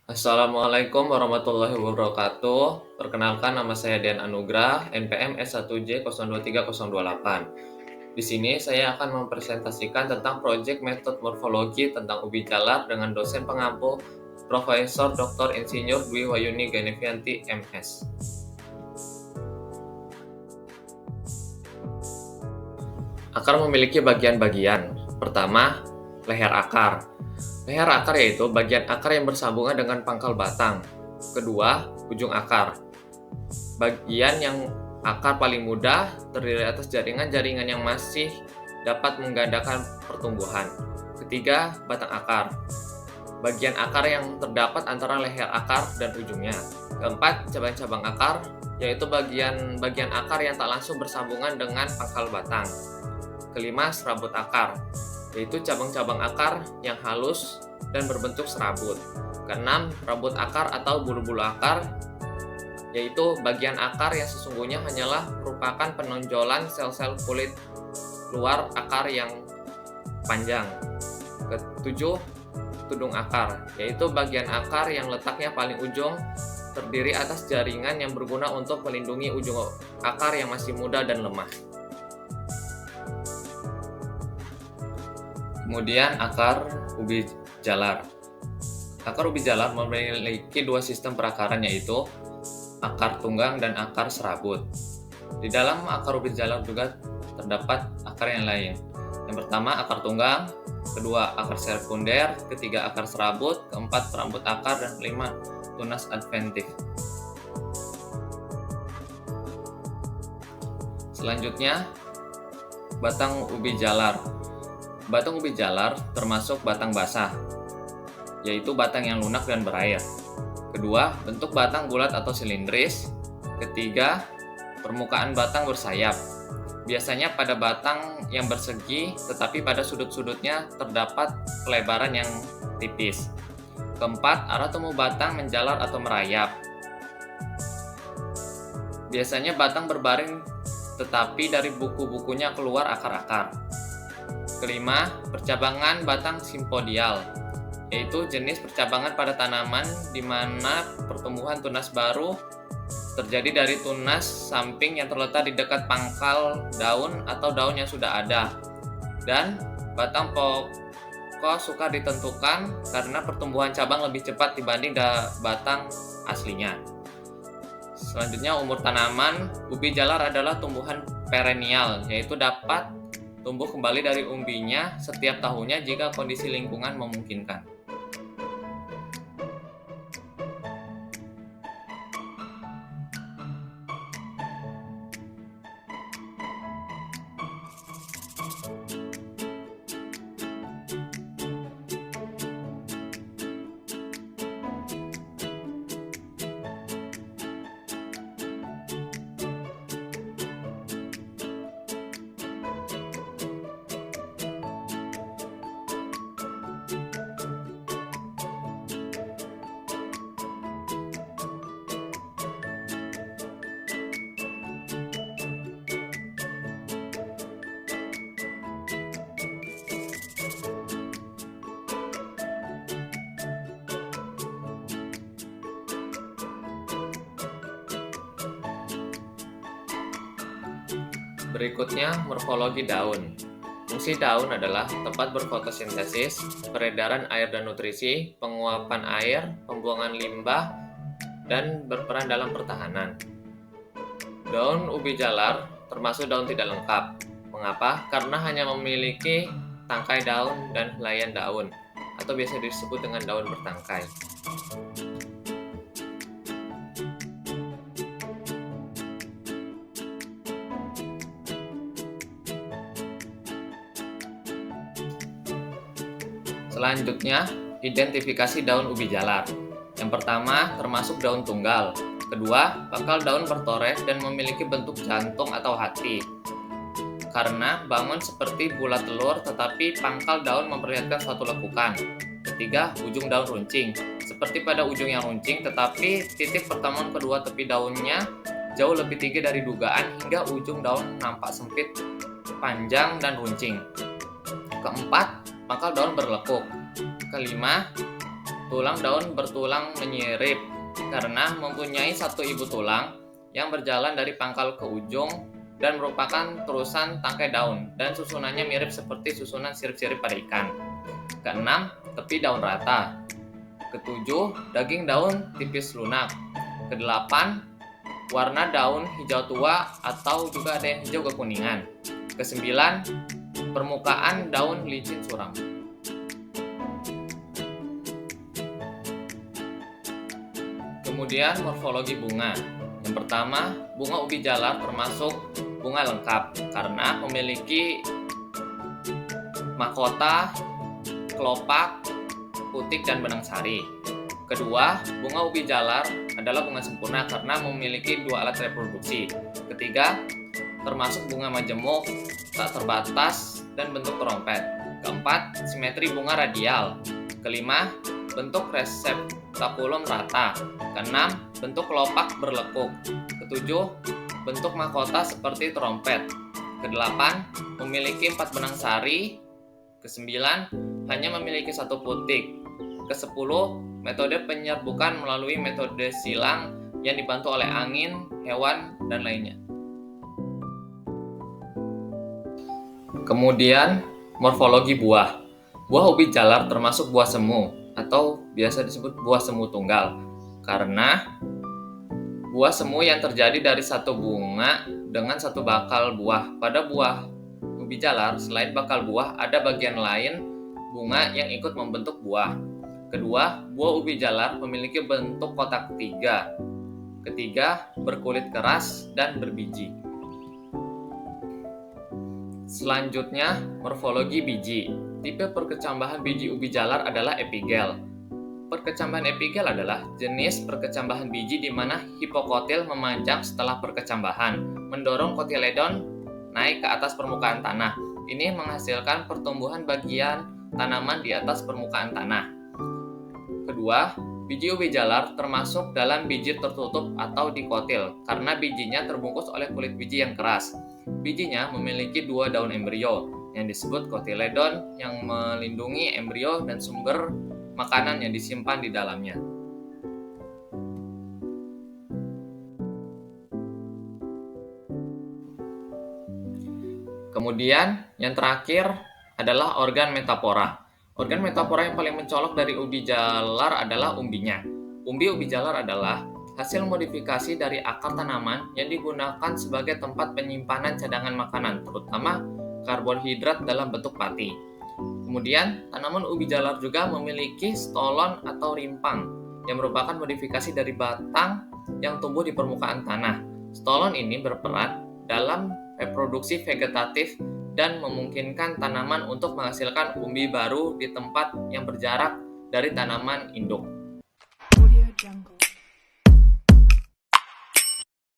Assalamualaikum warahmatullahi wabarakatuh. Perkenalkan, nama saya Dian Anugrah, NPM S1J023028. Di sini saya akan mempresentasikan tentang proyek metode morfologi tentang ubi jalar dengan dosen pengampu Profesor Dr. Insinyur Dwi Wayuni Genevianti, MS. Akar memiliki bagian-bagian. Pertama, leher akar. Leher akar yaitu bagian akar yang bersambungan dengan pangkal batang. Kedua, ujung akar. Bagian yang akar paling mudah terdiri atas jaringan-jaringan yang masih dapat menggandakan pertumbuhan. Ketiga, batang akar. Bagian akar yang terdapat antara leher akar dan ujungnya. Keempat, cabang-cabang akar, yaitu bagian-bagian akar yang tak langsung bersambungan dengan pangkal batang. Kelima, serabut akar, yaitu cabang-cabang akar yang halus dan berbentuk serabut. Keenam, rambut akar atau bulu-bulu akar, yaitu bagian akar yang sesungguhnya hanyalah merupakan penonjolan sel-sel kulit luar akar yang panjang. Ketujuh, tudung akar, yaitu bagian akar yang letaknya paling ujung, terdiri atas jaringan yang berguna untuk melindungi ujung akar yang masih muda dan lemah. Kemudian akar ubi jalar. Akar ubi jalar memiliki dua sistem perakaran, yaitu akar tunggang dan akar serabut. Di dalam akar ubi jalar juga terdapat akar yang lain. Yang pertama, akar tunggang. Kedua, akar sekunder. Ketiga, akar serabut. Keempat, perambut akar. Dan kelima, tunas adventif. Selanjutnya, batang ubi jalar. Batang ubi jalar termasuk batang basah, yaitu batang yang lunak dan berair. Kedua, bentuk batang bulat atau silindris. Ketiga, permukaan batang bersayap. Biasanya pada batang yang bersegi, tetapi pada sudut-sudutnya terdapat pelebaran yang tipis. Keempat, arah tumbuh batang menjalar atau merayap. Biasanya batang berbaring, tetapi dari buku-bukunya keluar akar-akar. Kelima, percabangan batang simpodial, yaitu jenis percabangan pada tanaman di mana pertumbuhan tunas baru terjadi dari tunas samping yang terletak di dekat pangkal daun atau daun yang sudah ada. Dan batang pokok sukar ditentukan karena pertumbuhan cabang lebih cepat dibanding batang aslinya. Selanjutnya, umur tanaman. Ubi jalar adalah tumbuhan perennial, yaitu dapat tumbuh kembali dari umbinya setiap tahunnya jika kondisi lingkungan memungkinkan. Berikutnya, morfologi daun. Fungsi daun adalah tempat berfotosintesis, peredaran air dan nutrisi, penguapan air, pembuangan limbah, dan berperan dalam pertahanan. Daun ubi jalar termasuk daun tidak lengkap. Mengapa? Karena hanya memiliki tangkai daun dan helaian daun, atau biasa disebut dengan daun bertangkai. Selanjutnya, identifikasi daun ubi jalar. Yang pertama, termasuk daun tunggal. Kedua, pangkal daun bertoreh dan memiliki bentuk jantung atau hati. Karena bangun seperti bulat telur, tetapi pangkal daun memperlihatkan suatu lekukan. Ketiga, ujung daun runcing. Seperti pada ujung yang runcing, tetapi titik pertemuan kedua tepi daunnya jauh lebih tinggi dari dugaan hingga ujung daun nampak sempit, panjang, dan runcing. Keempat, pangkal daun berlekuk. Kelima, Tulang daun bertulang menyirip karena mempunyai satu ibu tulang yang berjalan dari pangkal ke ujung dan merupakan terusan tangkai daun dan susunannya mirip seperti susunan sirip-sirip pada ikan. Keenam, tepi daun rata. Ketujuh, daging daun tipis lunak. Kedelapan, warna daun hijau tua atau juga ada yang hijau kekuningan. Kesembilan, permukaan daun licin suram. Kemudian morfologi bunga. Yang pertama, bunga ubi jalar termasuk bunga lengkap karena memiliki mahkota, kelopak, putik, dan benang sari. Kedua, bunga ubi jalar adalah bunga sempurna karena memiliki dua alat reproduksi. Ketiga, termasuk bunga majemuk, tak terbatas, dan bentuk trompet. Keempat, simetri bunga radial. Kelima, bentuk reseptakulum rata. Keenam, bentuk kelopak berlekuk. Ketujuh, bentuk mahkota seperti trompet. Kedelapan, memiliki 4 benang sari. Kesembilan, hanya memiliki satu putik. Kesepuluh, metode penyerbukan melalui metode silang yang dibantu oleh angin, hewan, dan lainnya. Kemudian, morfologi buah. Buah ubi jalar termasuk buah semu atau biasa disebut buah semu tunggal karena buah semu yang terjadi dari satu bunga dengan satu bakal buah. Pada buah ubi jalar, selain bakal buah, ada bagian lain bunga yang ikut membentuk buah. Kedua, buah ubi jalar memiliki bentuk kotak tiga. Ketiga, berkulit keras dan berbiji. Selanjutnya, morfologi biji. Tipe perkecambahan biji ubi jalar adalah epigel. Perkecambahan epigel adalah jenis perkecambahan biji di mana hipokotil memanjang setelah perkecambahan, mendorong kotiledon naik ke atas permukaan tanah. Ini menghasilkan pertumbuhan bagian tanaman di atas permukaan tanah. Kedua, biji ubi jalar termasuk dalam biji tertutup atau dikotil karena bijinya terbungkus oleh kulit biji yang keras. Bijinya memiliki dua daun embrio yang disebut kotiledon yang melindungi embrio dan sumber makanan yang disimpan di dalamnya. Kemudian yang terakhir adalah organ metapora. Organ metapora yang paling mencolok dari ubi jalar adalah umbinya. Umbi ubi jalar adalah hasil modifikasi dari akar tanaman yang digunakan sebagai tempat penyimpanan cadangan makanan, terutama karbohidrat dalam bentuk pati. Kemudian, tanaman ubi jalar juga memiliki stolon atau rimpang yang merupakan modifikasi dari batang yang tumbuh di permukaan tanah. Stolon ini berperan dalam reproduksi vegetatif dan memungkinkan tanaman untuk menghasilkan umbi baru di tempat yang berjarak dari tanaman induk.